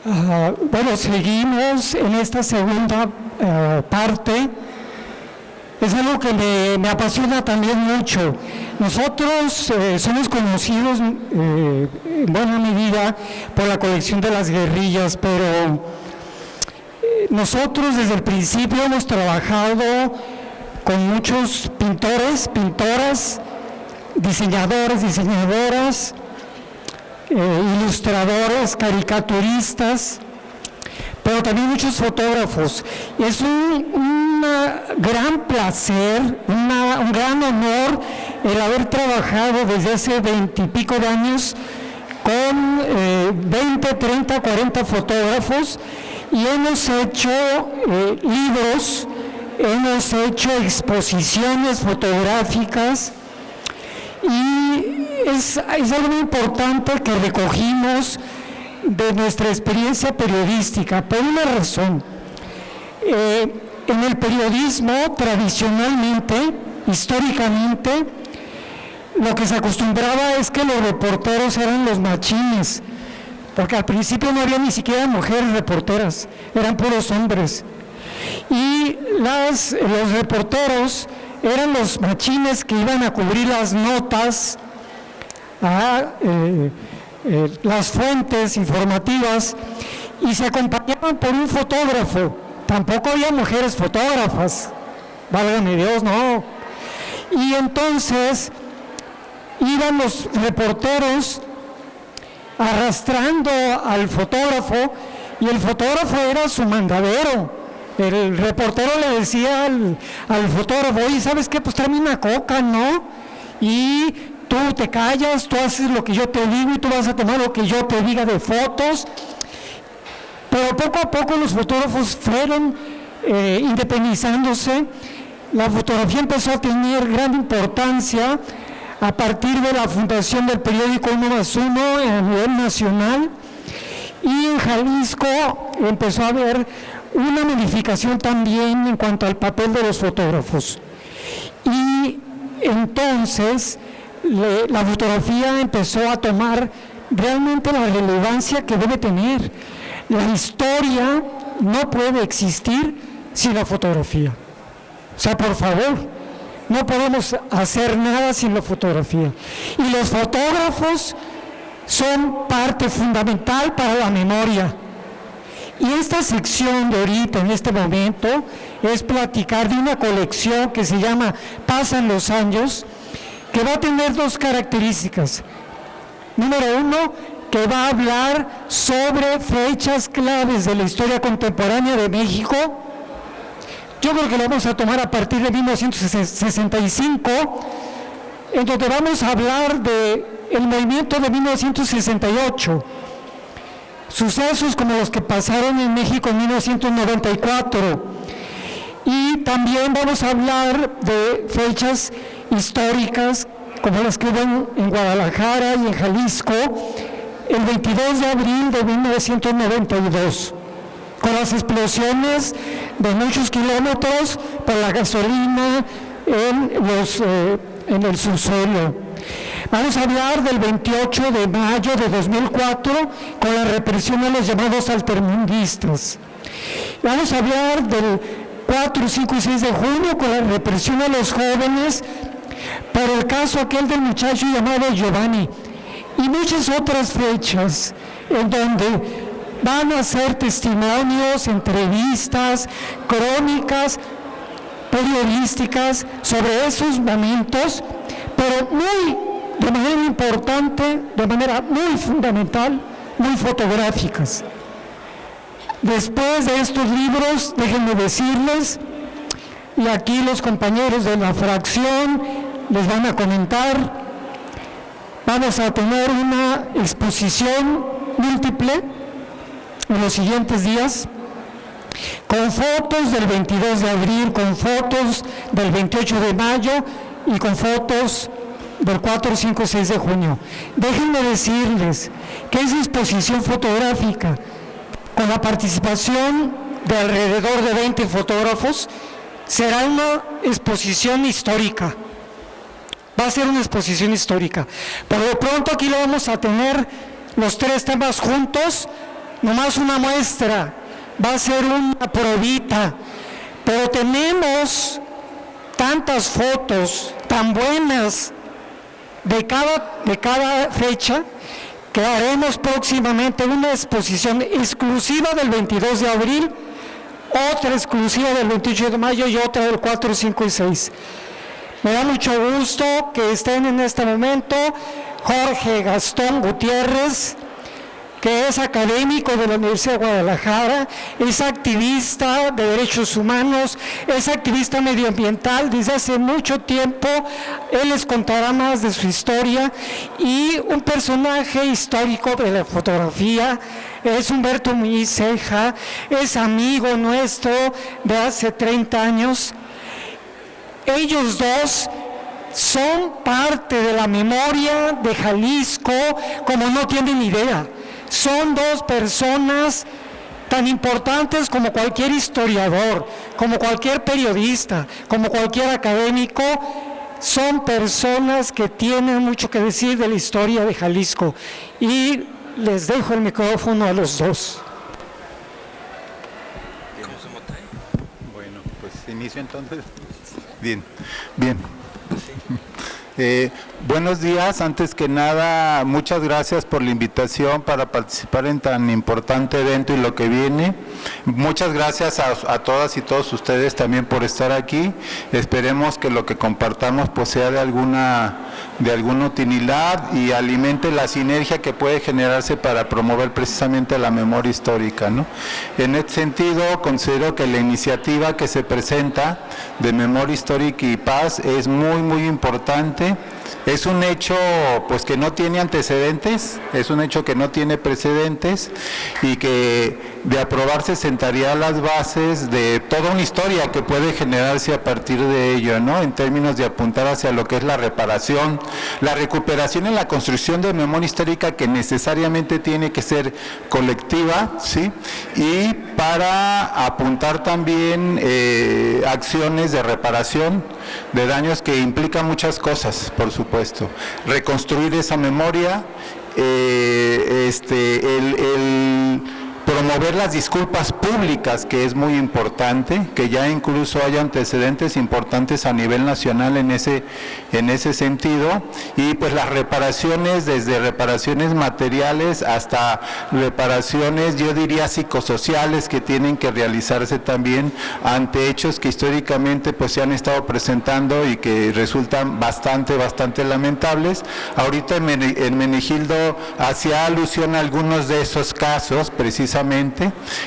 Bueno, seguimos en esta segunda parte. Es algo que me apasiona también mucho. Nosotros somos conocidos en buena medida por la colección de las guerrillas, pero nosotros desde el principio hemos trabajado con muchos pintores, pintoras, diseñadores, diseñadoras, ilustradores, caricaturistas, pero también muchos fotógrafos. Es un gran placer, un gran honor el haber trabajado desde hace 20 y pico de años con 20, 30, 40 fotógrafos, y hemos hecho libros, hemos hecho exposiciones fotográficas, y es algo muy importante que recogimos de nuestra experiencia periodística, por una razón. En el periodismo, tradicionalmente, históricamente, lo que se acostumbraba es que los reporteros eran los machines, porque al principio no había ni siquiera mujeres reporteras, eran puros hombres. Y los reporteros eran los machines que iban a cubrir las notas, las fuentes informativas, y se acompañaban por un fotógrafo. Tampoco había mujeres fotógrafas, válgame Dios, no. Y entonces iban los reporteros arrastrando al fotógrafo, y el fotógrafo era su mandadero. El reportero le decía al fotógrafo: oye, ¿sabes qué? Pues tráeme una coca, ¿no? Y tú te callas, tú haces lo que yo te digo y tú vas a tomar lo que yo te diga de fotos. Pero poco a poco los fotógrafos fueron independizándose. La fotografía empezó a tener gran importancia a partir de la fundación del periódico 1+1 a nivel nacional, y en Jalisco empezó a haber una modificación también en cuanto al papel de los fotógrafos. Y entonces la fotografía empezó a tomar realmente la relevancia que debe tener. La historia no puede existir sin la fotografía. O sea, por favor, no podemos hacer nada sin la fotografía. Y los fotógrafos son parte fundamental para la memoria. Y esta sección de ahorita, en este momento, es platicar de una colección que se llama Pasan los años, que va a tener dos características. Número uno, que va a hablar sobre fechas claves de la historia contemporánea de México. Yo creo que lo vamos a tomar a partir de 1965, en donde vamos a hablar del movimiento de 1968, sucesos como los que pasaron en México en 1994, y también vamos a hablar de fechas históricas como las que hubo en Guadalajara y en Jalisco el 22 de abril de 1992, con las explosiones de muchos kilómetros por la gasolina en el subsuelo. Vamos a hablar del 28 de mayo de 2004 con la represión a los llamados altermundistas. Vamos a hablar del 4, 5 y 6 de junio con la represión a los jóvenes por el caso aquel del muchacho llamado Giovanni, y muchas otras fechas en donde van a ser testimonios, entrevistas, crónicas periodísticas sobre esos momentos, pero de manera importante, de manera muy fundamental, muy fotográficas. Después de estos libros, déjenme decirles, y aquí los compañeros de la fracción les van a comentar, vamos a tener una exposición múltiple en los siguientes días, con fotos del 22 de abril, con fotos del 28 de mayo y con fotos del 4, 5, 6 de junio. Déjenme decirles que esa exposición fotográfica, con la participación de alrededor de 20 fotógrafos, será una exposición histórica. Va a ser una exposición histórica. Por lo pronto aquí lo vamos a tener los tres temas juntos, nomás una muestra, va a ser una probita, pero tenemos tantas fotos tan buenas de cada fecha que haremos próximamente una exposición exclusiva del 22 de abril, otra exclusiva del 28 de mayo y otra del 4, 5 y 6. Me da mucho gusto que estén en este momento Jorge Gastón Gutiérrez, que es académico de la Universidad de Guadalajara, es activista de derechos humanos, es activista medioambiental desde hace mucho tiempo. Él les contará más de su historia, y un personaje histórico de la fotografía es Humberto Muñiz Ceja, es amigo nuestro de hace 30 años. Ellos dos son parte de la memoria de Jalisco como no tienen idea. Son dos personas tan importantes como cualquier historiador, como cualquier periodista, como cualquier académico. Son personas que tienen mucho que decir de la historia de Jalisco. Y les dejo el micrófono a los dos. Bueno, pues inicio entonces. Bien. Buenos días. Antes que nada, muchas gracias por la invitación para participar en tan importante evento y lo que viene. Muchas gracias a todas y todos ustedes también por estar aquí. Esperemos que lo que compartamos pues sea de alguna utilidad y alimente la sinergia que puede generarse para promover precisamente la memoria histórica, ¿no? En este sentido, considero que la iniciativa que se presenta de Memoria Histórica y Paz es muy importante. Es un hecho pues que no tiene antecedentes, es un hecho que no tiene precedentes, y que de aprobarse sentaría las bases de toda una historia que puede generarse a partir de ello, ¿no? En términos de apuntar hacia lo que es la reparación, la recuperación y la construcción de memoria histórica, que necesariamente tiene que ser colectiva, ¿sí? Y para apuntar también acciones de reparación de daños que implican muchas cosas, por supuesto. Reconstruir esa memoria, promover las disculpas públicas, que es muy importante, que ya incluso haya antecedentes importantes a nivel nacional en ese sentido, y pues las reparaciones, desde reparaciones materiales hasta reparaciones, yo diría psicosociales, que tienen que realizarse también ante hechos que históricamente pues se han estado presentando y que resultan bastante lamentables. Ahorita en Menegildo hacía alusión a algunos de esos casos, precisamente.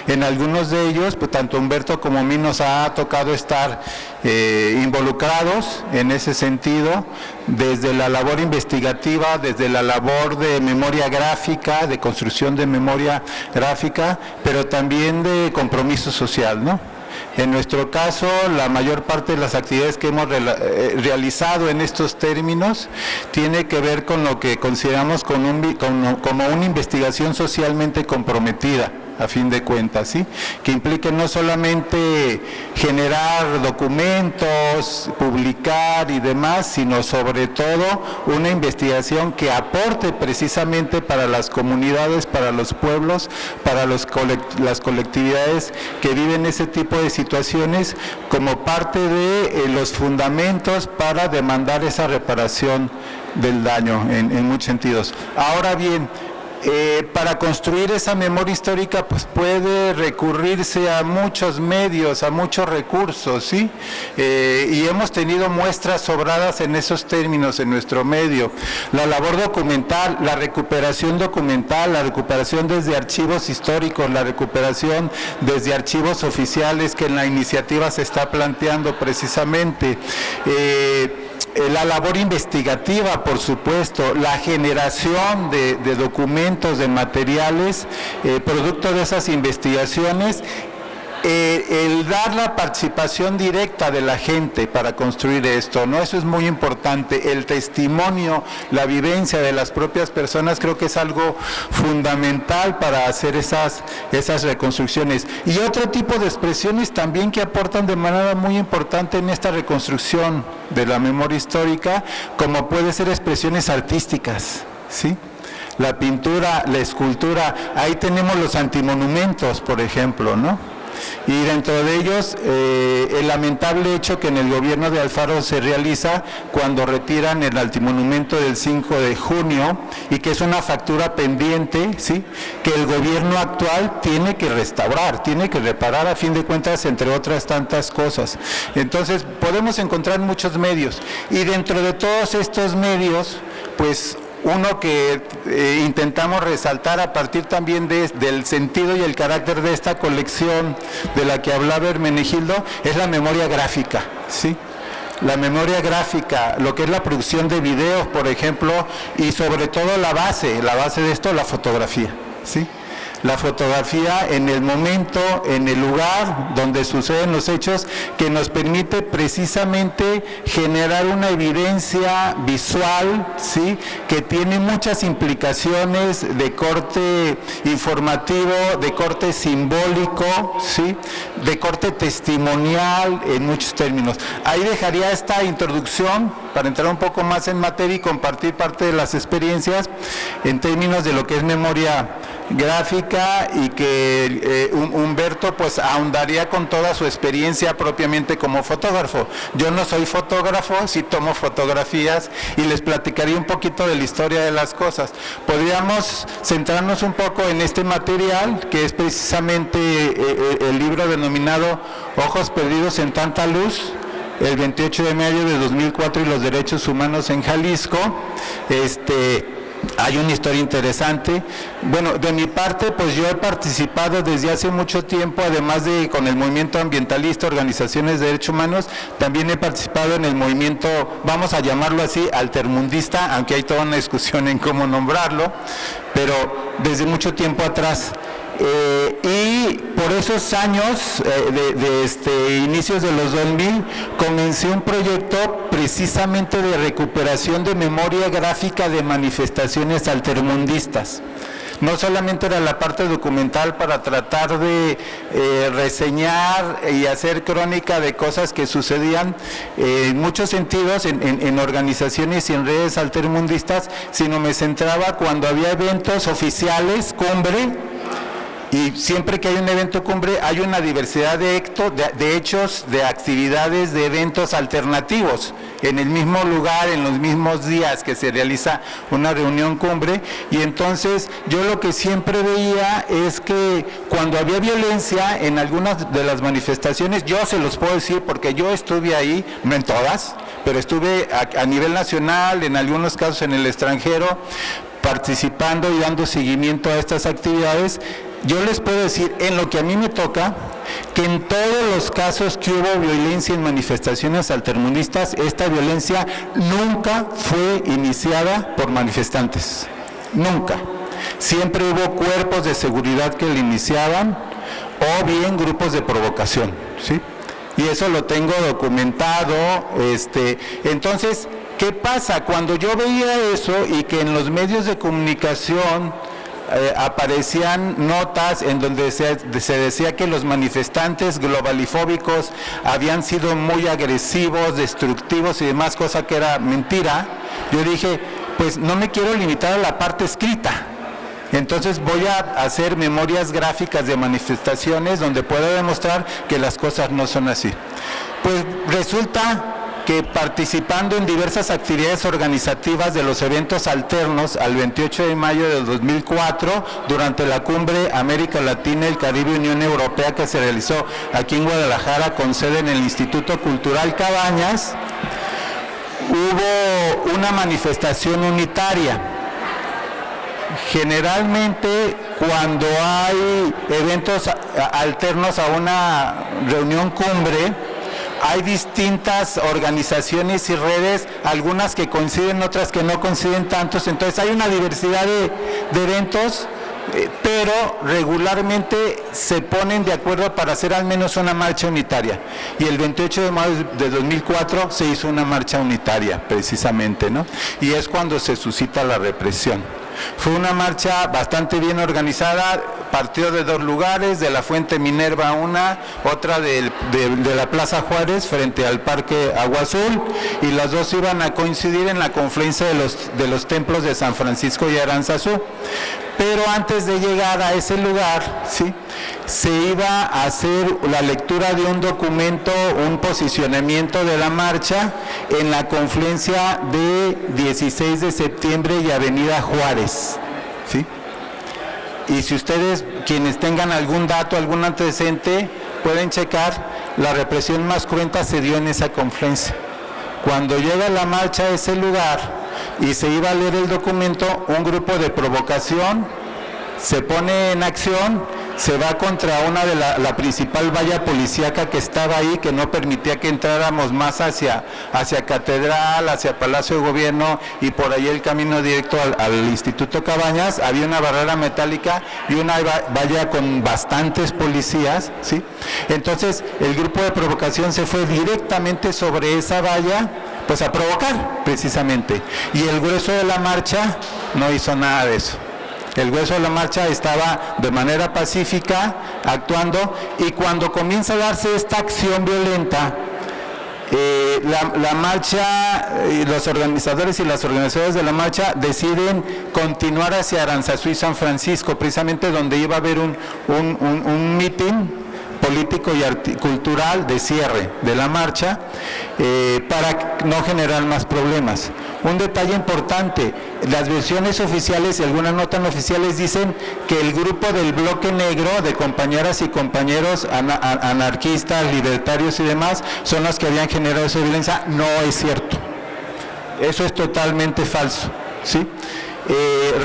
En algunos de ellos, pues tanto Humberto como a mí nos ha tocado estar involucrados en ese sentido, desde la labor investigativa, desde la labor de memoria gráfica, de construcción de memoria gráfica, pero también de compromiso social, ¿no? En nuestro caso, la mayor parte de las actividades que hemos realizado en estos términos tiene que ver con lo que consideramos como una investigación socialmente comprometida, a fin de cuentas, ¿sí? Que implique no solamente generar documentos, publicar y demás, sino sobre todo una investigación que aporte precisamente para las comunidades, para los pueblos, para las colectividades que viven ese tipo de situaciones, como parte de los fundamentos para demandar esa reparación del daño en muchos sentidos. Ahora bien, para construir esa memoria histórica pues puede recurrirse a muchos medios, a muchos recursos, ¿sí? Y hemos tenido muestras sobradas en esos términos en nuestro medio. La labor documental, la recuperación documental, la recuperación desde archivos históricos, la recuperación desde archivos oficiales, que en la iniciativa se está planteando precisamente. La labor investigativa, por supuesto, la generación de documentos, de materiales, producto de esas investigaciones, el dar la participación directa de la gente para construir esto, ¿no? Eso es muy importante. El testimonio, la vivencia de las propias personas, creo que es algo fundamental para hacer esas reconstrucciones. Y otro tipo de expresiones también que aportan de manera muy importante en esta reconstrucción de la memoria histórica, como puede ser expresiones artísticas, ¿sí? la pintura, la escultura. Ahí tenemos los antimonumentos, por ejemplo, ¿no? Y dentro de ellos el lamentable hecho que en el gobierno de Alfaro se realiza cuando retiran el antimonumento del 5 de junio y que es una factura pendiente, ¿sí?, que el gobierno actual tiene que restaurar, tiene que reparar, a fin de cuentas, entre otras tantas cosas. Entonces podemos encontrar muchos medios y dentro de todos estos medios, pues uno que intentamos resaltar a partir también del sentido y el carácter de esta colección de la que hablaba Hermenegildo, es la memoria gráfica, ¿sí? La memoria gráfica, lo que es la producción de videos, por ejemplo, y sobre todo la base de esto, la fotografía, ¿sí? La fotografía en el momento, en el lugar donde suceden los hechos, que nos permite precisamente generar una evidencia visual, ¿sí?, que tiene muchas implicaciones de corte informativo, de corte simbólico, ¿sí?, de corte testimonial en muchos términos. Ahí dejaría esta introducción para entrar un poco más en materia y compartir parte de las experiencias en términos de lo que es memoria gráfica, y que Humberto pues ahondaría con toda su experiencia propiamente como fotógrafo. Yo no soy fotógrafo, sí tomo fotografías y les platicaría un poquito de la historia de las cosas. Podríamos centrarnos un poco en este material, que es precisamente el libro denominado Ojos perdidos en tanta luz, el 28 de mayo de 2004 y los derechos humanos en Jalisco. Hay una historia interesante. Bueno, de mi parte, pues yo he participado desde hace mucho tiempo, además de con el movimiento ambientalista, organizaciones de derechos humanos, también he participado en el movimiento, vamos a llamarlo así, altermundista, aunque hay toda una discusión en cómo nombrarlo, pero desde mucho tiempo atrás. Y por esos años, inicios de los 2000, comencé un proyecto precisamente de recuperación de memoria gráfica de manifestaciones altermundistas. No solamente era la parte documental para tratar de reseñar y hacer crónica de cosas que sucedían en muchos sentidos en organizaciones y en redes altermundistas, sino me centraba cuando había eventos oficiales, cumbre. Y siempre que hay un evento cumbre hay una diversidad de hechos, de actividades, de eventos alternativos en el mismo lugar, en los mismos días que se realiza una reunión cumbre. Y entonces yo lo que siempre veía es que cuando había violencia en algunas de las manifestaciones, yo se los puedo decir porque yo estuve ahí, no en todas, pero estuve a nivel nacional, en algunos casos en el extranjero, participando y dando seguimiento a estas actividades. Yo les puedo decir, en lo que a mí me toca, que en todos los casos que hubo violencia en manifestaciones altermundistas, esta violencia nunca fue iniciada por manifestantes, nunca. Siempre hubo cuerpos de seguridad que la iniciaban, o bien grupos de provocación, ¿sí? Y eso lo tengo documentado. Entonces, ¿qué pasa? Cuando yo veía eso y que en los medios de comunicación aparecían notas en donde se decía que los manifestantes globalifóbicos habían sido muy agresivos, destructivos y demás, cosa que era mentira, yo dije, pues no me quiero limitar a la parte escrita. Entonces voy a hacer memorias gráficas de manifestaciones donde pueda demostrar que las cosas no son así. Pues resulta que participando en diversas actividades organizativas de los eventos alternos al 28 de mayo del 2004, durante la cumbre América Latina, el Caribe, Unión Europea, que se realizó aquí en Guadalajara con sede en el Instituto Cultural Cabañas, hubo una manifestación unitaria. Generalmente cuando hay eventos alternos a una reunión cumbre, hay distintas organizaciones y redes, algunas que coinciden, otras que no coinciden tantos, entonces hay una diversidad de eventos, pero regularmente se ponen de acuerdo para hacer al menos una marcha unitaria. Y el 28 de mayo de 2004 se hizo una marcha unitaria, precisamente, ¿no? Y es cuando se suscita la represión. Fue una marcha bastante bien organizada, partió de 2 lugares, de la Fuente Minerva una, otra de la Plaza Juárez frente al Parque Agua Azul, y las dos iban a coincidir en la confluencia de los templos de San Francisco y Aranzazú. Pero antes de llegar a ese lugar, ¿sí?, se iba a hacer la lectura de un documento, un posicionamiento de la marcha en la confluencia de 16 de septiembre y Avenida Juárez, ¿sí? Y si ustedes, quienes tengan algún dato, algún antecedente, pueden checar, la represión más cruenta se dio en esa confluencia. Cuando llega la marcha a ese lugar y se iba a leer el documento, un grupo de provocación se pone en acción, se va contra una de la principal valla policíaca que estaba ahí, que no permitía que entráramos más hacia Catedral, hacia Palacio de Gobierno y por ahí el camino directo al Instituto Cabañas. Había una barrera metálica y una valla con bastantes policías, ¿sí? Entonces el grupo de provocación se fue directamente sobre esa valla, pues a provocar precisamente, y el grueso de la marcha no hizo nada de eso. El grueso de la marcha estaba de manera pacífica actuando, y cuando comienza a darse esta acción violenta, la marcha, los organizadores y las organizadoras de la marcha deciden continuar hacia Aranzazú y San Francisco, precisamente donde iba a haber un mitin político y cultural de cierre de la marcha, para no generar más problemas. Un detalle importante, las versiones oficiales y algunas notas no oficiales dicen que el grupo del Bloque Negro, de compañeras y compañeros anarquistas, libertarios y demás, son los que habían generado esa violencia. No es cierto. Eso es totalmente falso, ¿sí?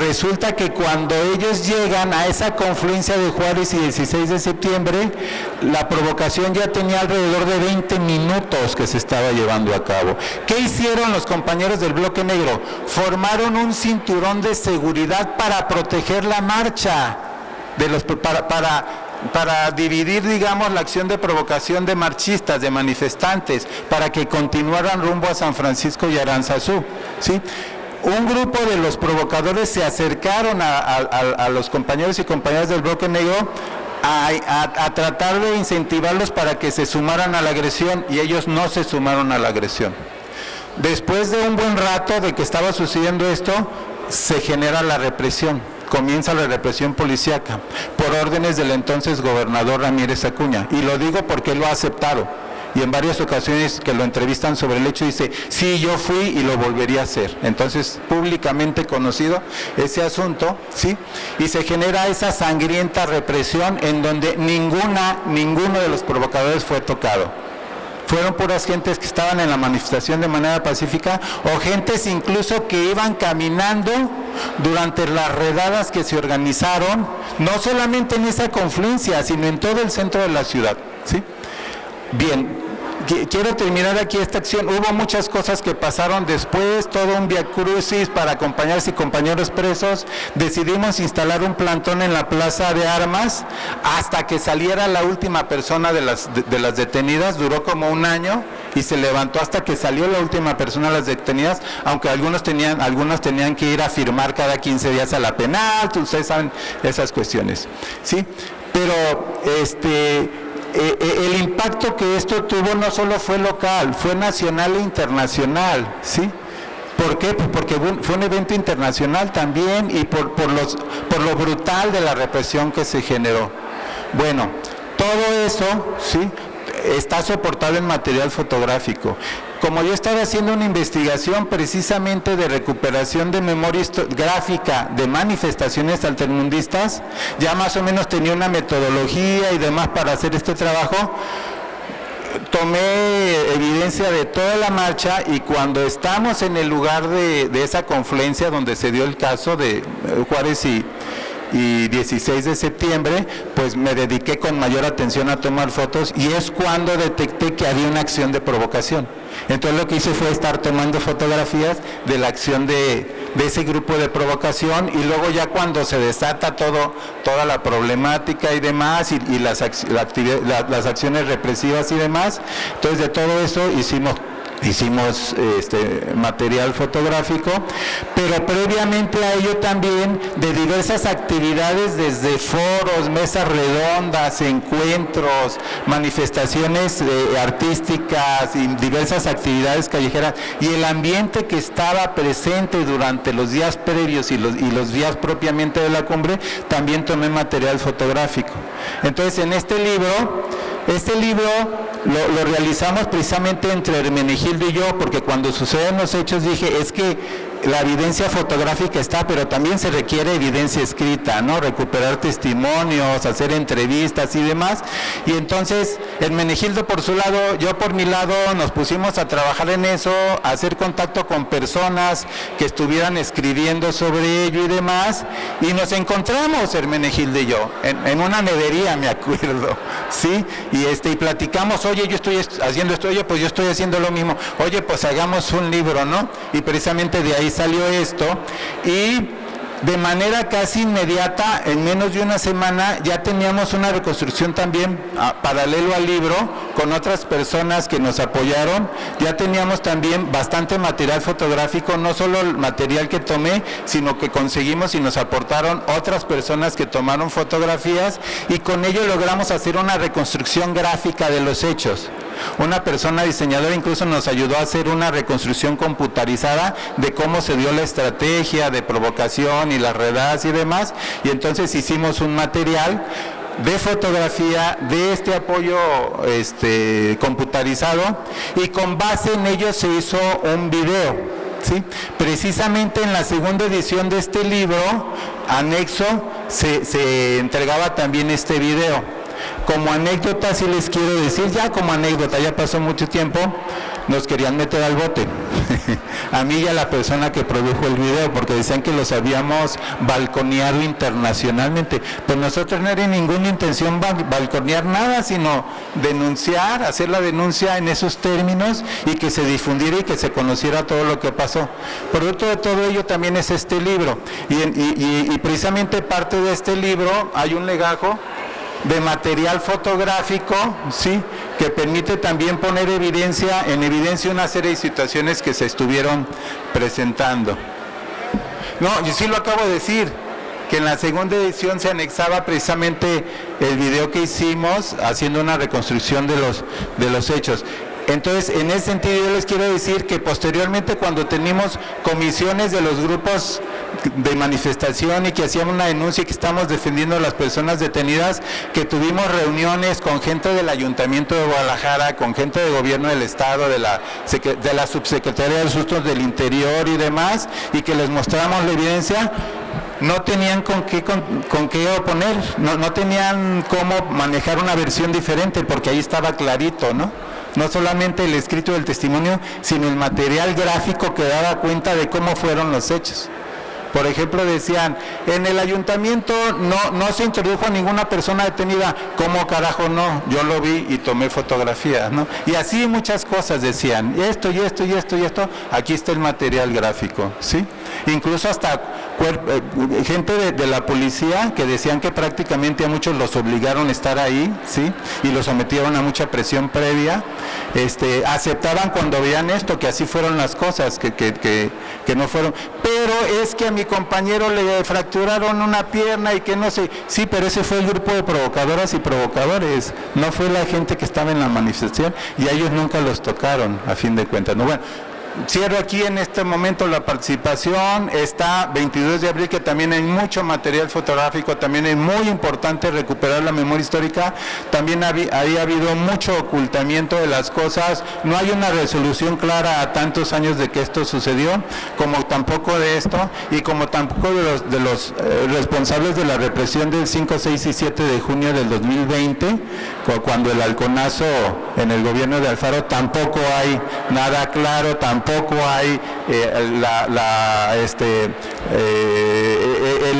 Resulta que cuando ellos llegan a esa confluencia de Juárez y 16 de septiembre, la provocación ya tenía alrededor de 20 minutos que se estaba llevando a cabo. ¿Qué hicieron los compañeros del Bloque Negro? Formaron un cinturón de seguridad para proteger la marcha, para dividir, digamos, la acción de provocación de marchistas, de manifestantes, para que continuaran rumbo a San Francisco y Aranzazú, ¿sí? Un grupo de los provocadores se acercaron a los compañeros y compañeras del Bloque Negro a tratar de incentivarlos para que se sumaran a la agresión, y ellos no se sumaron a la agresión. Después de un buen rato de que estaba sucediendo esto, se genera la represión. Comienza la represión policíaca por órdenes del entonces gobernador Ramírez Acuña, y lo digo porque él lo ha aceptado. Y en varias ocasiones que lo entrevistan sobre el hecho dice, sí, yo fui y lo volvería a hacer. Entonces, públicamente conocido ese asunto, ¿sí? Y se genera esa sangrienta represión en donde ninguno de los provocadores fue tocado. Fueron puras gentes que estaban en la manifestación de manera pacífica, o gentes incluso que iban caminando durante las redadas que se organizaron, no solamente en esa confluencia, sino en todo el centro de la ciudad, ¿sí? Bien, quiero terminar aquí esta acción. Hubo muchas cosas que pasaron después, todo un viacrucis para compañeras y compañeros presos. Decidimos instalar un plantón en la Plaza de Armas hasta que saliera la última persona de las detenidas. Duró como un año y se levantó hasta que salió la última persona de las detenidas, aunque algunos tenían que ir a firmar cada 15 días a la penal. Ustedes saben esas cuestiones, ¿sí? Pero el impacto que esto tuvo no solo fue local, fue nacional e internacional, ¿sí? ¿Por qué? Porque fue un evento internacional también, y por lo brutal de la represión que se generó. Bueno, todo eso, ¿sí?, está soportado en material fotográfico. Como yo estaba haciendo una investigación precisamente de recuperación de memoria gráfica de manifestaciones altermundistas, ya más o menos tenía una metodología y demás para hacer este trabajo. Tomé evidencia de toda la marcha, y cuando estamos en el lugar de esa confluencia donde se dio el caso de Juárez y 16 de septiembre, pues me dediqué con mayor atención a tomar fotos, y es cuando detecté que había una acción de provocación. Entonces lo que hice fue estar tomando fotografías de la acción de ese grupo de provocación, y luego ya cuando se desata toda la problemática y demás, y las acciones represivas y demás, entonces de todo eso hicimos hicimos material fotográfico, pero previamente a ello también de diversas actividades, desde foros, mesas redondas, encuentros, manifestaciones artísticas y diversas actividades callejeras, y el ambiente que estaba presente durante los días previos y los días propiamente de la cumbre, también tomé material fotográfico. Entonces, en este libro lo realizamos precisamente entre Hermenegildo y yo, porque cuando suceden los hechos dije, es que la evidencia fotográfica está, pero también se requiere evidencia escrita, ¿no? Recuperar testimonios, hacer entrevistas y demás. Y entonces Hermenegildo por su lado, yo por mi lado, nos pusimos a trabajar en eso, a hacer contacto con personas que estuvieran escribiendo sobre ello y demás, y nos encontramos Hermenegildo y yo en una nevería, me acuerdo, ¿sí? Y platicamos, oye, yo estoy haciendo esto, oye, pues yo estoy haciendo lo mismo, oye, pues hagamos un libro, ¿no? Y precisamente de ahí salió esto, y de manera casi inmediata, en menos de una semana, ya teníamos una reconstrucción también paralelo al libro, con otras personas que nos apoyaron. Ya teníamos también bastante material fotográfico, no solo el material que tomé, sino que conseguimos y nos aportaron otras personas que tomaron fotografías, y con ello logramos hacer una reconstrucción gráfica de los hechos. Una persona diseñadora incluso nos ayudó a hacer una reconstrucción computarizada de cómo se dio la estrategia de provocación y las redadas y demás, y entonces hicimos un material de fotografía, de este apoyo computarizado, y con base en ello se hizo un video, ¿sí? Precisamente en la segunda edición de este libro, anexo, se entregaba también este video. Como anécdota, sí les quiero decir, ya como anécdota, ya pasó mucho tiempo, nos querían meter al bote, a mí y a la persona que produjo el video, porque decían que los habíamos balconeado internacionalmente. Pues nosotros no era ninguna intención balconear nada, sino denunciar, hacer la denuncia en esos términos, y que se difundiera y que se conociera todo lo que pasó. Producto de todo ello también es este libro, y precisamente parte de este libro hay un legajo de material fotográfico, ¿sí?, que permite también poner en evidencia una serie de situaciones que se estuvieron presentando. No, yo sí lo acabo de decir, que en la segunda edición se anexaba precisamente el video que hicimos haciendo una reconstrucción de los hechos. Entonces, en ese sentido yo les quiero decir que posteriormente, cuando tenemos comisiones de los grupos de manifestación y que hacíamos una denuncia y que estamos defendiendo a las personas detenidas, que tuvimos reuniones con gente del Ayuntamiento de Guadalajara, con gente del Gobierno del Estado, de la Subsecretaría de Asuntos del Interior y demás, y que les mostramos la evidencia, no tenían con qué oponer, no tenían cómo manejar una versión diferente, porque ahí estaba clarito, ¿no? No solamente el escrito del testimonio, sino el material gráfico que daba cuenta de cómo fueron los hechos. Por ejemplo, decían, en el ayuntamiento no se introdujo a ninguna persona detenida. ¿Cómo carajo no? Yo lo vi y tomé fotografías, ¿no? Y así muchas cosas decían, esto y esto y esto y esto, aquí está el material gráfico, ¿sí? Incluso hasta gente de la policía que decían que prácticamente a muchos los obligaron a estar ahí, ¿sí? Y los sometieron a mucha presión previa, aceptaban cuando veían esto, que así fueron las cosas, que no fueron, pero es que a mi compañero le fracturaron una pierna y que no sé, sí, pero ese fue el grupo de provocadoras y provocadores, no fue la gente que estaba en la manifestación, y a ellos nunca los tocaron, a fin de cuentas, ¿no? Bueno, cierro aquí en este momento la participación. Está 22 de abril, que también hay mucho material fotográfico, también es muy importante recuperar la memoria histórica, también ahí ha habido mucho ocultamiento de las cosas, no hay una resolución clara a tantos años de que esto sucedió, como tampoco de esto, y como tampoco de los responsables de la represión del 5, 6 y 7 de junio del 2020, cuando el halconazo en el gobierno de Alfaro, tampoco hay nada claro, tampoco hay el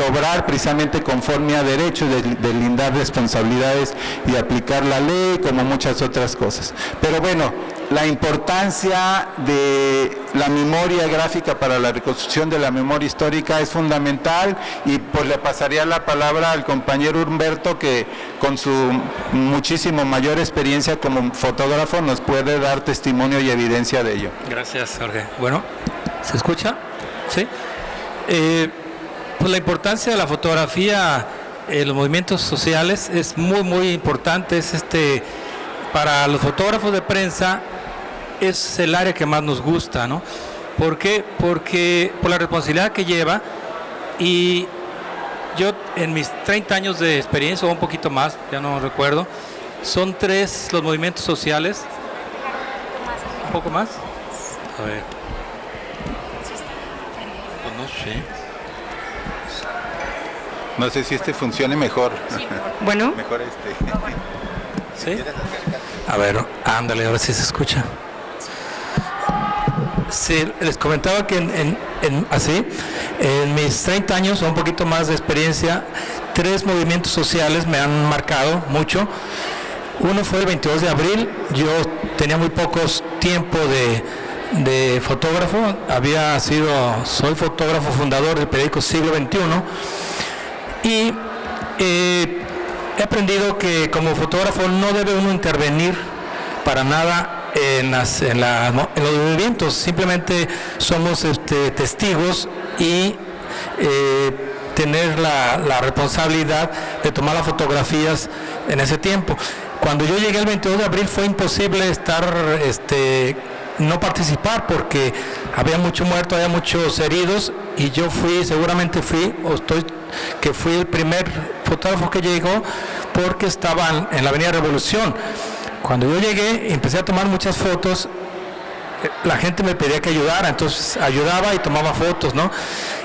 obrar precisamente conforme a derecho, de lindar responsabilidades y aplicar la ley, como muchas otras cosas. Pero bueno, la importancia de la memoria gráfica para la reconstrucción de la memoria histórica es fundamental, y pues le pasaría la palabra al compañero Humberto, que con su muchísimo mayor experiencia como fotógrafo nos puede dar testimonio y evidencia de ello. Gracias, Jorge. Bueno, ¿se escucha? Sí. Pues la importancia de la fotografía en los movimientos sociales es muy, muy importante. Es para los fotógrafos de prensa es el área que más nos gusta, ¿no? ¿Por qué? Porque por la responsabilidad que lleva, y yo en mis 30 años de experiencia, o un poquito más, ya no recuerdo, son 3 los movimientos sociales. ¿Un poco más? A ver. Pues no sé. No sé si funcione mejor. Sí. Bueno. Mejor ¿Sí? A ver, ándale, ahora sí se escucha. Sí, les comentaba que en mis 30 años o un poquito más de experiencia, 3 movimientos sociales me han marcado mucho. Uno fue el 22 de abril. Yo tenía muy pocos tiempo de fotógrafo. Soy fotógrafo fundador del periódico Siglo XXI, y he aprendido que como fotógrafo no debe uno intervenir para nada en los movimientos. Simplemente somos testigos y tener la responsabilidad de tomar las fotografías en ese tiempo. Cuando yo llegué el 22 de abril fue imposible no participar, porque había mucho muerto, había muchos heridos, y yo fui el primer fotógrafo que llegó, porque estaban en la Avenida Revolución. Cuando yo llegué, empecé a tomar muchas fotos. La gente me pedía que ayudara, entonces ayudaba y tomaba fotos, ¿no?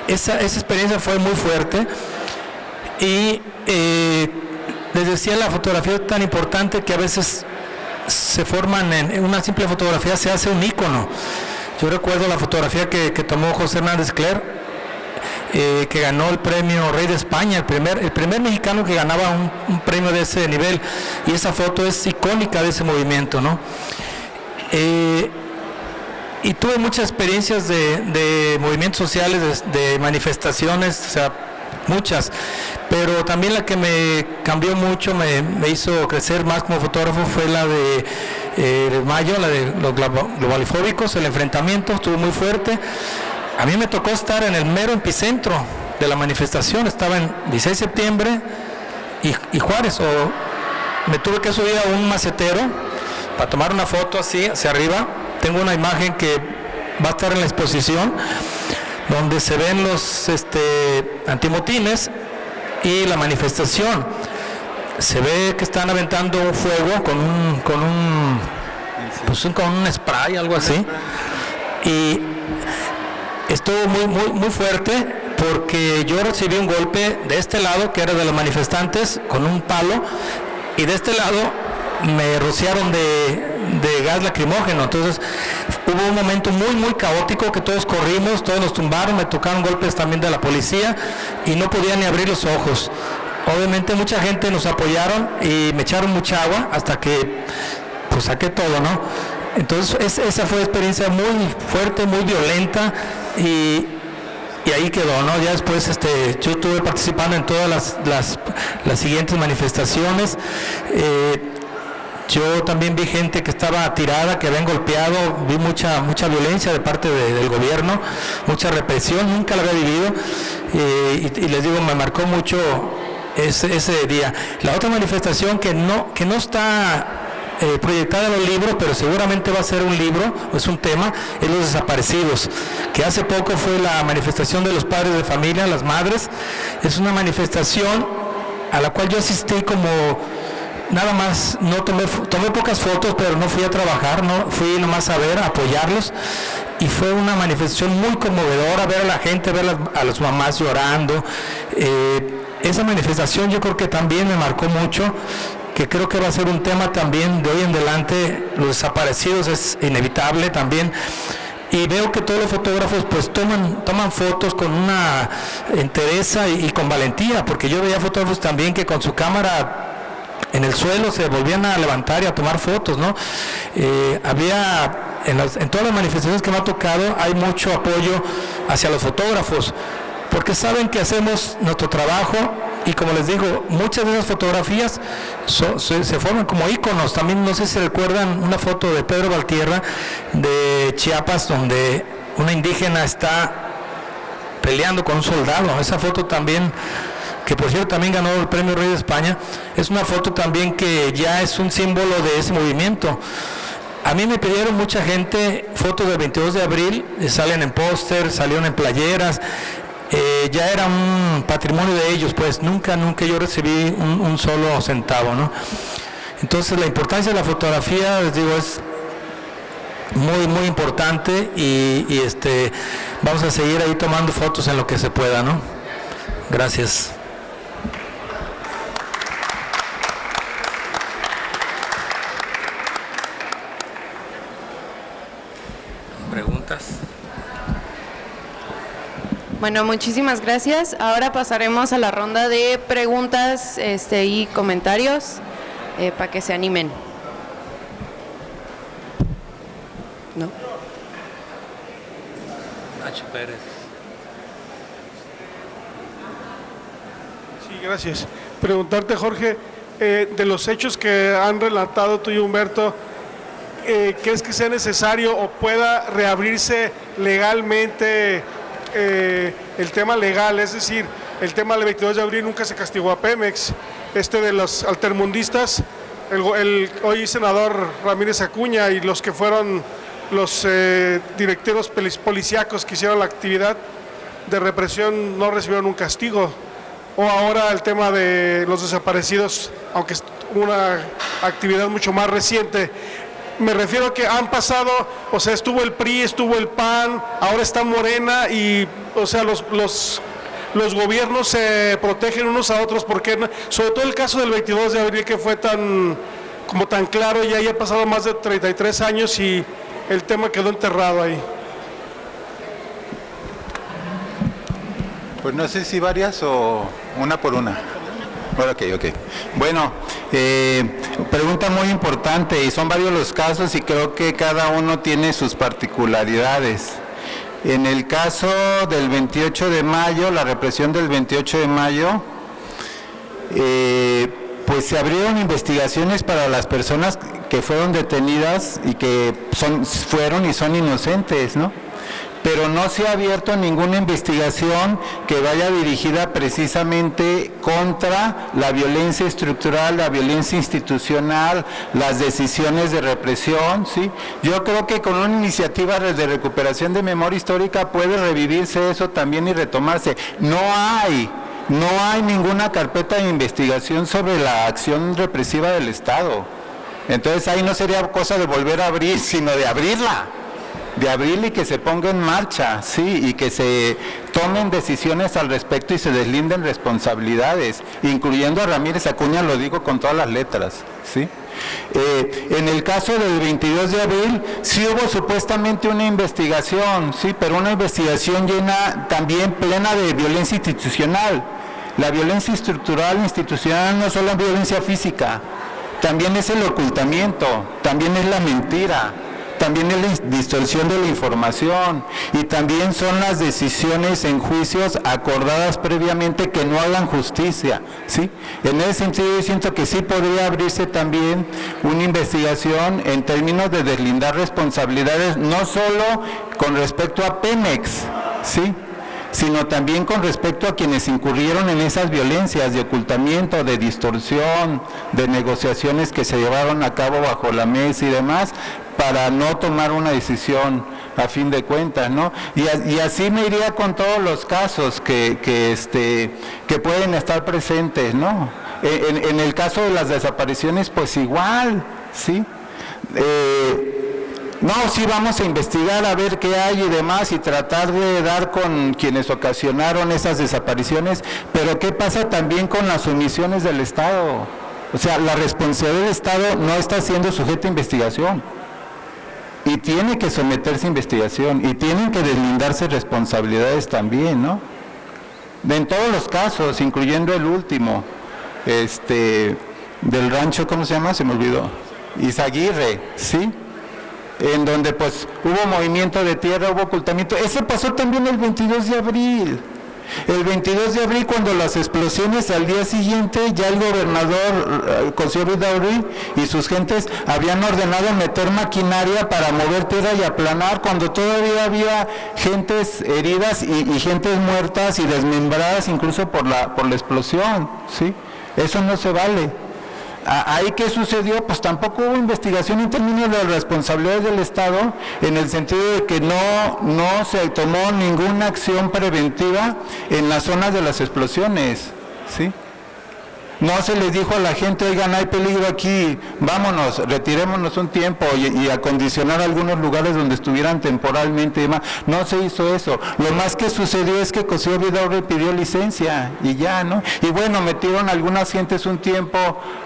Esa experiencia fue muy fuerte, y les decía, la fotografía es tan importante que a veces se forman en una simple fotografía, se hace un ícono. Yo recuerdo la fotografía que tomó José Hernández Cler, que ganó el premio Rey de España, el primer mexicano que ganaba un premio de ese nivel, y esa foto es icónica de ese movimiento, ¿no? Y tuve muchas experiencias de movimientos sociales, de manifestaciones, o sea, muchas, pero también la que me cambió mucho, me hizo crecer más como fotógrafo, fue la de mayo, la de los globalifóbicos. El enfrentamiento estuvo muy fuerte. A mí me tocó estar en el mero epicentro de la manifestación. Estaba en 16 de septiembre y Juárez. Me tuve que subir a un macetero para tomar una foto así hacia arriba. Tengo una imagen que va a estar en la exposición, donde se ven los antimotines y la manifestación. Se ve que están aventando un fuego con un spray, algo así, y estuvo muy fuerte, porque yo recibí un golpe de este lado, que era de los manifestantes, con un palo, y de este lado me rociaron de gas lacrimógeno. Entonces hubo un momento muy caótico, que todos corrimos, todos nos tumbaron, me tocaron golpes también de la policía y no podía ni abrir los ojos. Obviamente mucha gente nos apoyaron y me echaron mucha agua hasta que pues saqué todo, ¿no? Entonces esa fue una experiencia muy fuerte, muy violenta, y ahí quedó, ¿no? Ya después yo estuve participando en todas las siguientes manifestaciones. Yo también vi gente que estaba tirada, que habían golpeado, vi mucha violencia de parte del gobierno, mucha represión, nunca la había vivido, y les digo, me marcó mucho ese día. La otra manifestación que no está proyectada en los libros, pero seguramente va a ser un libro, es un tema, es los desaparecidos, que hace poco fue la manifestación de los padres de familia, las madres. Es una manifestación a la cual yo asistí como nada más, no tomé pocas fotos, pero no fui a trabajar, no fui nomás a ver, a apoyarlos, y fue una manifestación muy conmovedora, ver a la gente, ver a las mamás llorando. Esa manifestación yo creo que también me marcó mucho, que creo que va a ser un tema también de hoy en adelante. Los desaparecidos es inevitable también, y veo que todos los fotógrafos pues toman fotos con una entereza y con valentía, porque yo veía fotógrafos también que con su cámara en el suelo se volvían a levantar y a tomar fotos, ¿no? En todas las manifestaciones que me ha tocado hay mucho apoyo hacia los fotógrafos, porque saben que hacemos nuestro trabajo y, como les digo, muchas de esas fotografías se forman como íconos. También no sé si recuerdan una foto de Pedro Valtierra de Chiapas, donde una indígena está peleando con un soldado. Esa foto también, que por cierto también ganó el Premio Rey de España, es una foto también que ya es un símbolo de ese movimiento. A mí me pidieron mucha gente fotos del 22 de abril, salen en póster, salieron en playeras, ya era un patrimonio de ellos, pues nunca yo recibí un solo centavo, ¿no? Entonces la importancia de la fotografía, les digo, es muy, muy importante y vamos a seguir ahí tomando fotos en lo que se pueda, ¿no? Gracias. ¿Preguntas? Bueno, muchísimas gracias. Ahora pasaremos a la ronda de preguntas y comentarios para que se animen. ¿No? Nacho Pérez. Sí, gracias. Preguntarte, Jorge, de los hechos que han relatado tú y Humberto, ¿crees que sea necesario o pueda reabrirse legalmente el tema legal? Es decir, el tema del 22 de abril nunca se castigó a Pemex. De los altermundistas, el hoy senador Ramírez Acuña y los que fueron los directivos policíacos que hicieron la actividad de represión no recibieron un castigo. O ahora el tema de los desaparecidos, aunque es una actividad mucho más reciente. Me refiero a que han pasado, o sea, estuvo el PRI, estuvo el PAN, ahora está Morena y, o sea, los gobiernos se protegen unos a otros, porque sobre todo el caso del 22 de abril, que fue tan claro, ya ha pasado más de 33 años y el tema quedó enterrado ahí. Pues no sé si varias o una por una. Ok. Bueno, pregunta muy importante, y son varios los casos y creo que cada uno tiene sus particularidades. En el caso del 28 de mayo, la represión del 28 de mayo, pues se abrieron investigaciones para las personas que fueron detenidas y que fueron y son inocentes, ¿no? Pero no se ha abierto ninguna investigación que vaya dirigida precisamente contra la violencia estructural, la violencia institucional, las decisiones de represión, ¿sí? Yo creo que con una iniciativa de recuperación de memoria histórica puede revivirse eso también y retomarse. No hay ninguna carpeta de investigación sobre la acción represiva del Estado. Entonces ahí no sería cosa de volver a abrir, sino de abrirla. Y que se ponga en marcha, sí, y que se tomen decisiones al respecto y se deslinden responsabilidades, incluyendo a Ramírez Acuña, lo digo con todas las letras, sí. En el caso del 22 de abril, sí hubo supuestamente una investigación, sí, pero una investigación también plena de violencia institucional. La violencia estructural institucional no solo es violencia física, también es el ocultamiento, también es la mentira, también es la distorsión de la información y también son las decisiones en juicios acordadas previamente que no hagan justicia, ¿sí? En ese sentido yo siento que sí podría abrirse también una investigación en términos de deslindar responsabilidades, no solo con respecto a Pemex, ¿sí?, sino también con respecto a quienes incurrieron en esas violencias de ocultamiento, de distorsión, de negociaciones que se llevaron a cabo bajo la mesa y demás, para no tomar una decisión a fin de cuentas, ¿no? Y así me iría con todos los casos que pueden estar presentes, ¿no? En el caso de las desapariciones, pues igual, ¿sí? No, sí vamos a investigar a ver qué hay y demás y tratar de dar con quienes ocasionaron esas desapariciones, pero ¿qué pasa también con las omisiones del Estado? O sea, la responsabilidad del Estado no está siendo sujeta a investigación y tiene que someterse a investigación y tienen que deslindarse responsabilidades también, ¿no? En todos los casos, incluyendo el último, del rancho, ¿cómo se llama? Se me olvidó. Izaguirre, ¿sí? En donde pues hubo movimiento de tierra, hubo ocultamiento. Ese pasó también el 22 de abril. El 22 de abril, cuando las explosiones, al día siguiente ya el gobernador Cosío Vidaurri y sus gentes habían ordenado meter maquinaria para mover tierra y aplanar, cuando todavía había gentes heridas y gentes muertas y desmembradas incluso por la explosión, ¿sí? Eso no se vale. ¿Ahí qué sucedió? Pues tampoco hubo investigación en términos de responsabilidades del Estado, en el sentido de que no se tomó ninguna acción preventiva en las zonas de las explosiones, ¿sí? No se les dijo a la gente, oigan, hay peligro aquí, vámonos, retirémonos un tiempo y acondicionar algunos lugares donde estuvieran temporalmente y demás. No se hizo eso. Lo más que sucedió es que Cosío Vidaurri pidió licencia y ya, ¿no? Y bueno, metieron a algunas gentes un tiempo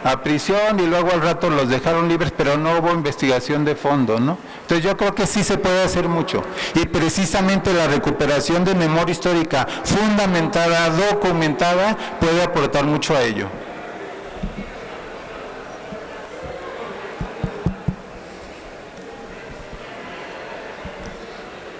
a prisión y luego al rato los dejaron libres, pero no hubo investigación de fondo, ¿no? Entonces yo creo que sí se puede hacer mucho. Y precisamente la recuperación de memoria histórica fundamentada, documentada, puede aportar mucho a ello.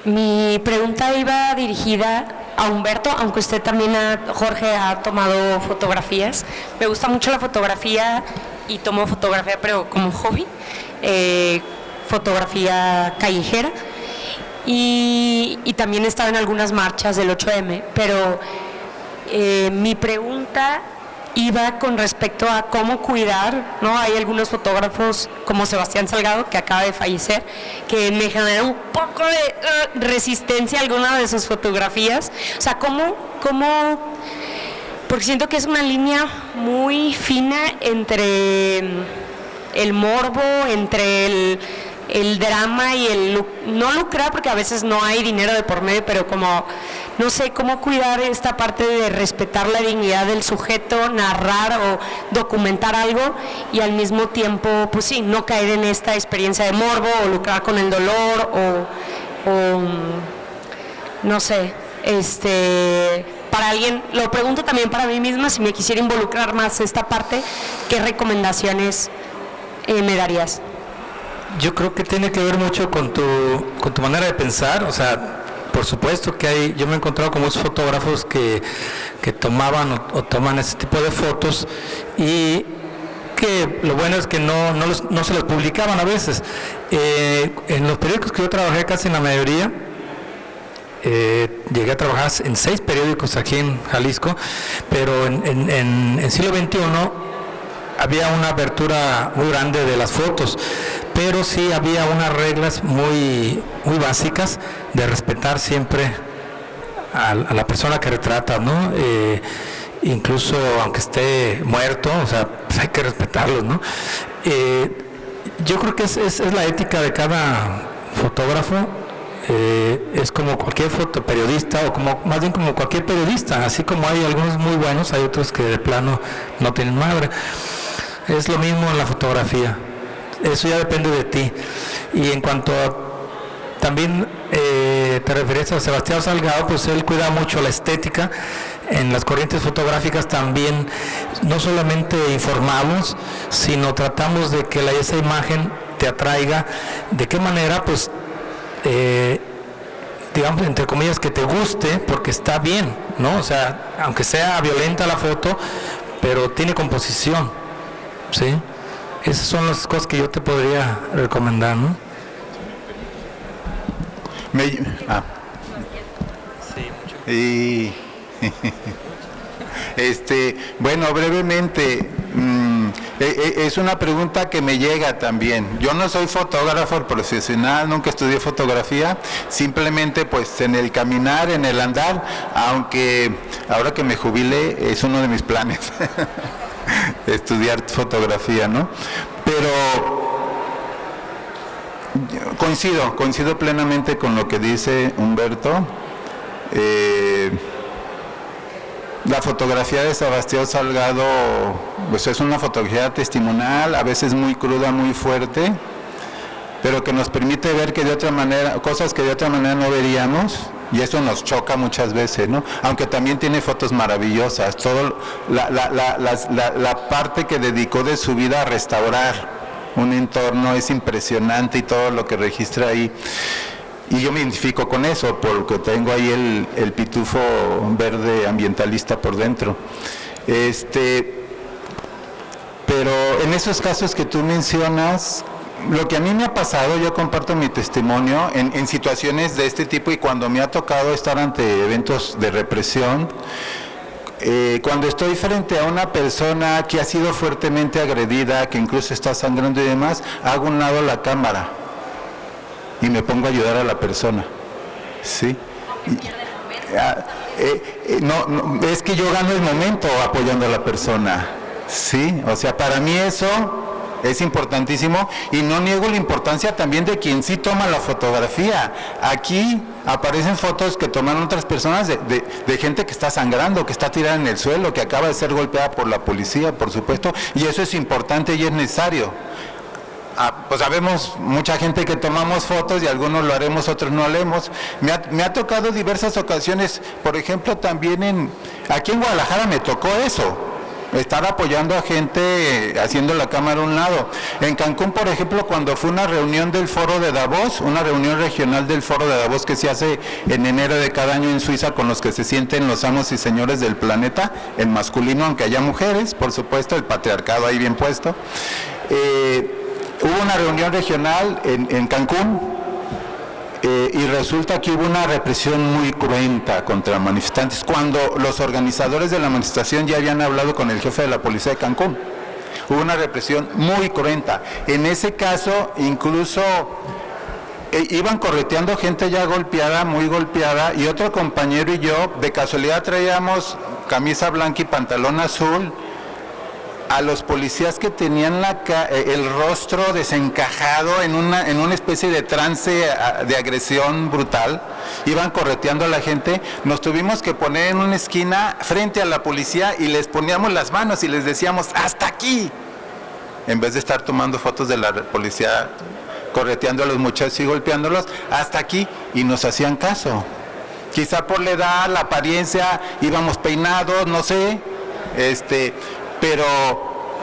Mi pregunta iba dirigida a Humberto, aunque usted también, Jorge, ha tomado fotografías. Me gusta mucho la fotografía y tomo fotografía, pero como hobby, fotografía callejera. Y también he estado en algunas marchas del 8M, pero mi pregunta iba con respecto a cómo cuidar, ¿no? Hay algunos fotógrafos como Sebastián Salgado, que acaba de fallecer, que me genera un poco de resistencia a alguna de sus fotografías. O sea, ¿cómo? Porque siento que es una línea muy fina entre el morbo, entre el drama y el no lucrar, porque a veces no hay dinero de por medio, pero como no sé cómo cuidar esta parte de respetar la dignidad del sujeto, narrar o documentar algo y al mismo tiempo, pues sí, no caer en esta experiencia de morbo o lucrar con el dolor o no sé, para alguien, lo pregunto también para mí misma, si me quisiera involucrar más esta parte, ¿qué recomendaciones me darías? Yo creo que tiene que ver mucho con tu manera de pensar. O sea, por supuesto que yo me he encontrado con muchos fotógrafos que tomaban o toman ese tipo de fotos y que lo bueno es que no se los publicaban a veces. En los periódicos que yo trabajé, casi en la mayoría, llegué a trabajar en 6 periódicos aquí en Jalisco, pero en siglo XXI había una abertura muy grande de las fotos, pero sí había unas reglas muy básicas de respetar siempre a la persona que retrata, ¿no? Incluso aunque esté muerto, o sea, pues hay que respetarlo, ¿no? Yo creo que es la ética de cada fotógrafo. Es como cualquier fotoperiodista o más bien como cualquier periodista, así como hay algunos muy buenos, hay otros que de plano no tienen madre. Es lo mismo en la fotografía, eso ya depende de ti. Y en cuanto a, también te referías a Sebastián Salgado, pues él cuida mucho la estética. En las corrientes fotográficas también no solamente informamos, sino tratamos de que esa imagen te atraiga. ¿De qué manera? Pues digamos, entre comillas, que te guste, porque está bien, ¿no? O sea, aunque sea violenta la foto, pero tiene composición, ¿sí? Esas son las cosas que yo te podría recomendar, ¿no? Sí, bueno, brevemente, es una pregunta que me llega también. Yo no soy fotógrafo profesional, nunca estudié fotografía, simplemente pues en el caminar, en el andar, aunque ahora que me jubile es uno de mis planes estudiar fotografía, ¿no? Pero coincido plenamente con lo que dice Humberto. La fotografía de Sebastián Salgado pues es una fotografía testimonial, a veces muy cruda, muy fuerte, pero que nos permite ver que de otra manera, cosas que de otra manera no veríamos, Y eso nos choca muchas veces, ¿no? Aunque también tiene fotos maravillosas, todo la parte que dedicó de su vida a restaurar un entorno es impresionante y todo lo que registra ahí. Y yo me identifico con eso, porque tengo ahí el pitufo verde ambientalista por dentro. Pero en esos casos que tú mencionas, lo que a mí me ha pasado, yo comparto mi testimonio en situaciones de este tipo y cuando me ha tocado estar ante eventos de represión, cuando estoy frente a una persona que ha sido fuertemente agredida, que incluso está sangrando y demás, hago a un lado la cámara y me pongo a ayudar a la persona, ¿sí? No, es que yo gano el momento apoyando a la persona, ¿sí? O sea, para mí eso es importantísimo y no niego la importancia también de quien sí toma la fotografía. Aquí aparecen fotos que toman otras personas de gente que está sangrando, que está tirada en el suelo, que acaba de ser golpeada por la policía, por supuesto, y eso es importante y es necesario. Pues sabemos mucha gente que tomamos fotos y algunos lo haremos, otros no lo haremos. Me ha tocado diversas ocasiones, por ejemplo, también aquí en Guadalajara me tocó eso. Estar apoyando a gente haciendo la cámara a un lado. En Cancún, por ejemplo, cuando fue una reunión del Foro de Davos, una reunión regional del Foro de Davos que se hace en enero de cada año en Suiza, con los que se sienten los amos y señores del planeta, en masculino, aunque haya mujeres, por supuesto, el patriarcado ahí bien puesto. Hubo una reunión regional en Cancún, y resulta que hubo una represión muy cruenta contra manifestantes cuando los organizadores de la manifestación ya habían hablado con el jefe de la policía de Cancún. Hubo una represión muy cruenta. En ese caso, incluso iban correteando gente ya golpeada, muy golpeada, y otro compañero y yo, de casualidad traíamos camisa blanca y pantalón azul. A los policías que tenían el rostro desencajado en una especie de trance de agresión brutal, iban correteando a la gente, nos tuvimos que poner en una esquina frente a la policía y les poníamos las manos y les decíamos ¡hasta aquí! En vez de estar tomando fotos de la policía correteando a los muchachos y golpeándolos, ¡hasta aquí! Y nos hacían caso. Quizá por la edad, la apariencia, íbamos peinados, no sé, pero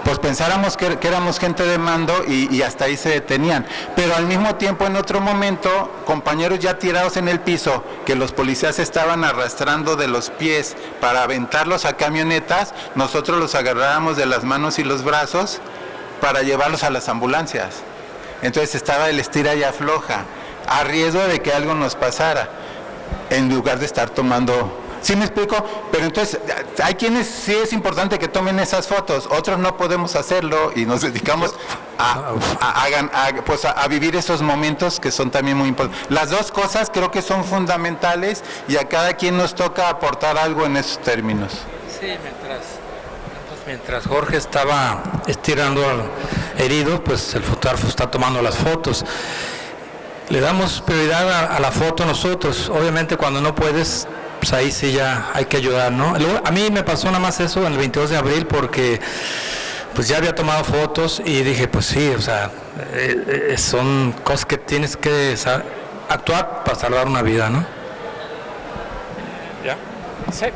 pues pensáramos que éramos gente de mando y hasta ahí se detenían. Pero al mismo tiempo, en otro momento, compañeros ya tirados en el piso, que los policías estaban arrastrando de los pies para aventarlos a camionetas, nosotros los agarrábamos de las manos y los brazos para llevarlos a las ambulancias. Entonces estaba el estira y afloja, a riesgo de que algo nos pasara, en lugar de estar tomando... ¿Sí me explico? Pero entonces, hay quienes sí es importante que tomen esas fotos, otros no podemos hacerlo y nos dedicamos a vivir esos momentos que son también muy importantes. Las dos cosas creo que son fundamentales y a cada quien nos toca aportar algo en esos términos. Sí, mientras Jorge estaba estirando al herido, pues el fotógrafo está tomando las fotos. Le damos prioridad a la foto nosotros. Obviamente cuando no puedes, pues ahí sí ya hay que ayudar, ¿no? Luego, a mí me pasó nada más eso en el 22 de abril porque pues ya había tomado fotos y dije, pues sí, o sea, son cosas que tienes que actuar para salvar una vida, ¿no? ¿Ya? Sí.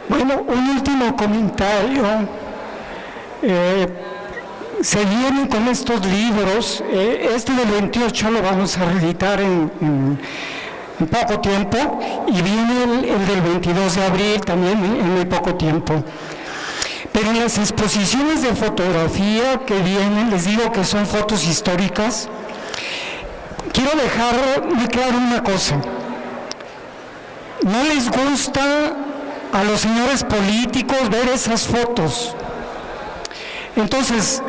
Bueno, un último comentario. Se viene con estos libros, este del 28 lo vamos a reeditar en poco tiempo y viene el del 22 de abril también en muy poco tiempo. Pero en las exposiciones de fotografía que vienen, les digo que son fotos históricas, quiero dejar muy claro una cosa. No les gusta a los señores políticos ver esas fotos. Entonces,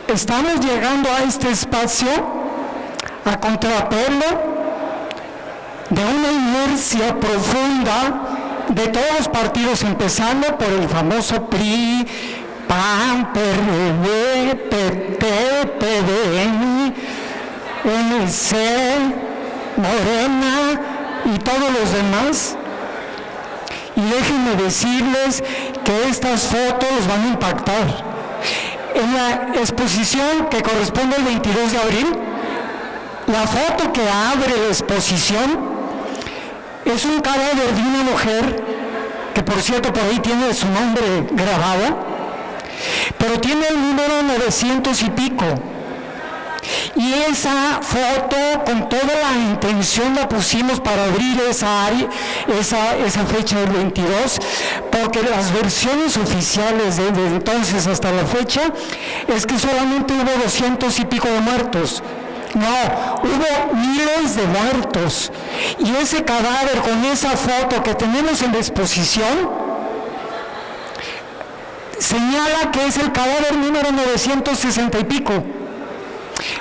estamos llegando a este espacio a contrapelo de una inercia profunda de todos los partidos, empezando por el famoso PRI, PAN, PRD, PT, PDN, MC, Morena y todos los demás. Y déjenme decirles que estas fotos los van a impactar. En la exposición que corresponde al 22 de abril, La foto que abre la exposición es un cadáver de una mujer, que por cierto por ahí tiene su nombre grabado, pero tiene el número 900 y pico. Y esa foto, con toda la intención, la pusimos para abrir esa fecha del 22, porque las versiones oficiales desde entonces hasta la fecha es que solamente hubo 200 y pico de muertos. No, hubo miles de muertos. Y ese cadáver con esa foto que tenemos en la exposición señala que es el cadáver número 960 y pico.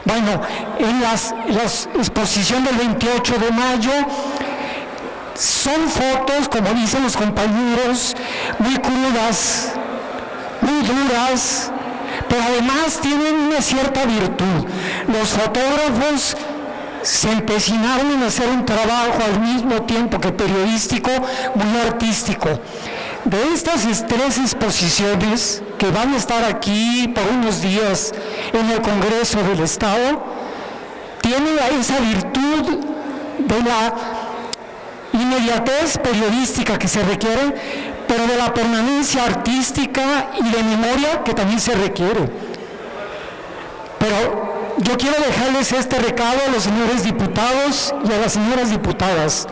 Bueno, en la exposición del 28 de mayo son fotos, como dicen los compañeros, muy crudas, muy duras, pero además tienen una cierta virtud. Los fotógrafos se empecinaron en hacer un trabajo al mismo tiempo que periodístico, muy artístico. De estas 3 exposiciones que van a estar aquí por unos días en el Congreso del Estado, tienen esa virtud de la inmediatez periodística que se requiere, pero de la permanencia artística y de memoria que también se requiere. Pero yo quiero dejarles este recado a los señores diputados y a las señoras diputadas.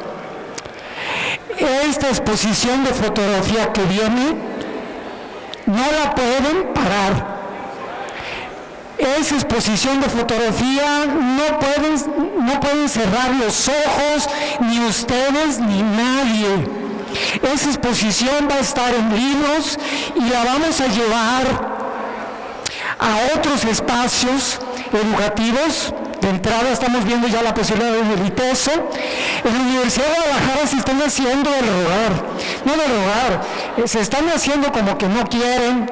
Esta exposición de fotografía que viene no la pueden parar. Esa exposición de fotografía no pueden cerrar los ojos, ni ustedes ni nadie. Esa exposición va a estar en libros y la vamos a llevar a otros espacios educativos. De entrada estamos viendo ya la posibilidad del ITESO. En la Universidad de Guadalajara se están haciendo se están haciendo como que no quieren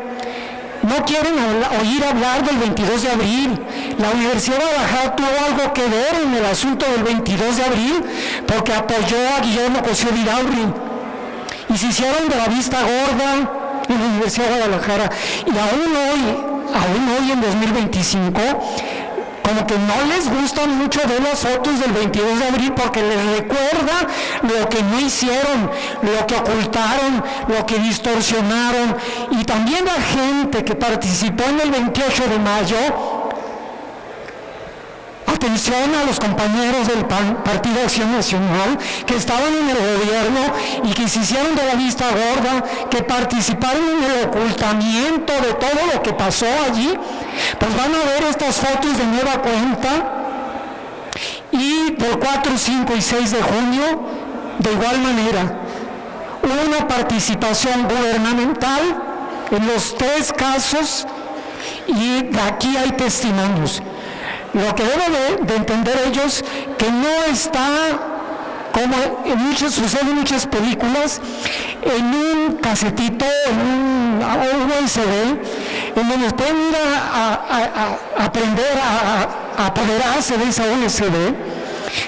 oír hablar del 22 de abril. La Universidad de Guadalajara tuvo algo que ver en el asunto del 22 de abril porque apoyó a Guillermo Cosío Vidaurri y se hicieron de la vista gorda en la Universidad de Guadalajara. Y aún hoy en 2025, como que no les gusta mucho ver las fotos del 22 de abril porque les recuerda lo que no hicieron, lo que ocultaron, lo que distorsionaron. Y también la gente que participó en el 28 de mayo, atención a los compañeros del Partido Acción Nacional que estaban en el gobierno y que se hicieron de la vista gorda, que participaron en el ocultamiento de todo lo que pasó allí, pues van a ver estas fotos de nueva cuenta. Y del 4, 5 y 6 de junio, de igual manera, hubo una participación gubernamental en los 3 casos y de aquí hay testimonios. Lo que deben de entender ellos, que no está, como sucede en muchas películas, en un casetito, en un USB, en donde pueden ir a aprender a apoderarse de esa USB.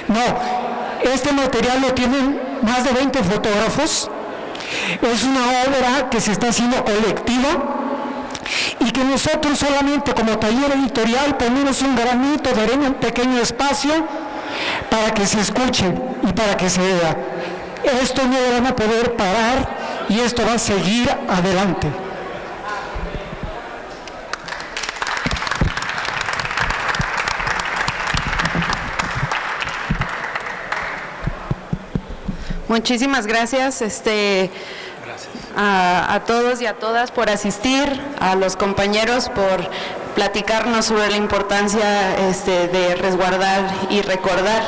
No, este material lo tienen más de 20 fotógrafos. Es una obra que se está haciendo colectiva y que nosotros solamente como taller editorial ponemos un granito de arena, un pequeño espacio para que se escuche y para que se vea. Esto no lo van a poder parar y esto va a seguir adelante. Muchísimas gracias. A todos y a todas por asistir, a los compañeros por platicarnos sobre la importancia de resguardar y recordar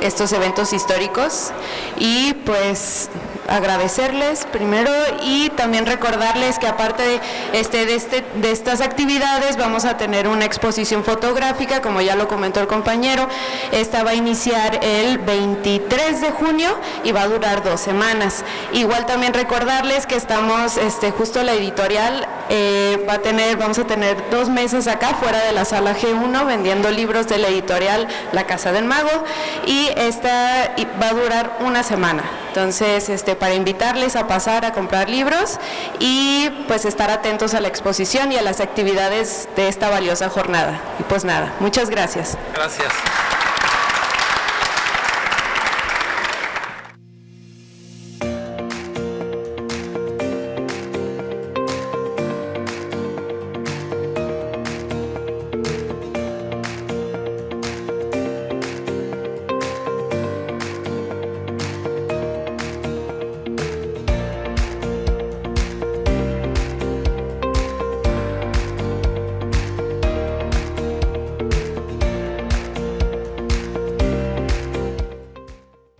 estos eventos históricos, y pues agradecerles primero y también recordarles que aparte de estas actividades vamos a tener una exposición fotográfica, como ya lo comentó el compañero. Esta va a iniciar el 23 de junio y va a durar 2 semanas. Igual también recordarles que estamos, justo la editorial vamos a tener 2 mesas acá fuera de la sala G1 vendiendo libros de la editorial La Casa del Mago, y esta va a durar 1 semana. Entonces, para invitarles a pasar a comprar libros y pues estar atentos a la exposición y a las actividades de esta valiosa jornada. Y pues nada, muchas gracias. Gracias.